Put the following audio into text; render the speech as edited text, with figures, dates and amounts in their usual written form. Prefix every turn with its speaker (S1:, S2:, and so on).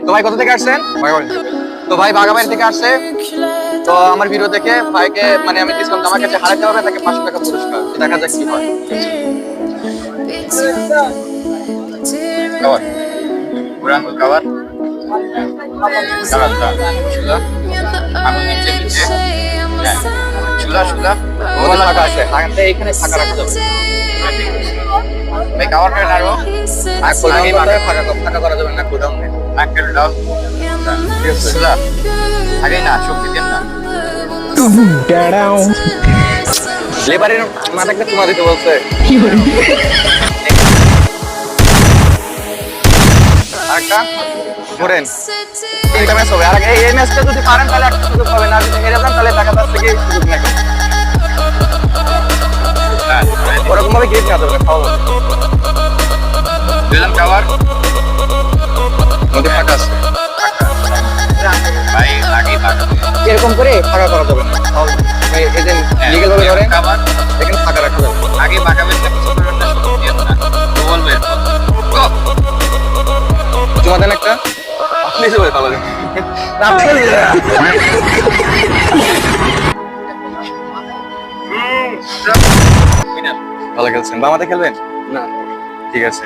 S1: তো ভাই কোথা থেকে আসছেন? তো ভাই বাগাবাড়ি থেকে আসছে। তো আমার ভিডিও দেখে ভাইকে মানে আমি ডিসকাউন্ট আমার কাছে হারাতে হবে, তাকে 500 টাকা পুরস্কার। তো দেখা যাক কি হয়। খাবার পুরান খাবার চুলা আগুন নিচে নিচে চুলা চুলা ওখানে ফাঁকা আছে, এখানে ফাঁকা রাখা যাবে। ভাই খাবার খাবেন আরো আর কোলডাউন ফাঁকা করা যাবে না, কোলডাউন নেই নাকেল দাও চুলা আগে না শক্তি দেন না। লেবারের মাথাকে চুমা দিতে বলছে। আরেকটা ঘুরেন, তিনটা ম্যাচ হবে। আর এই ম্যাচটা যদি পারেন তাহলে একটা সুযোগ পাবেন, আর যদি হেরে যান তাহলে টাকা তার থেকে সুযোগ নেবেন। ওরকম ভাবে গিফট না দেবেন, খাওয়া দিলাম খাবার মধ্যে ফাঁকা আছে ভাই, আগে ফাঁকা এরকম করে ফাঁকা করা যাবে না। এজেন্ট লিগ্যাল ভাবে ধরেন খাবার এখানে ফাঁকা রাখা যাবে। আগে ফাঁকা বেশি কিছু করবেন না, সুযোগ দিয়েন না তো বলবেন জমা দেন একটা আপনি সবাই ভালো দেন ভালো খেলছেন। বামাতে খেলবেন না? ঠিক আছে।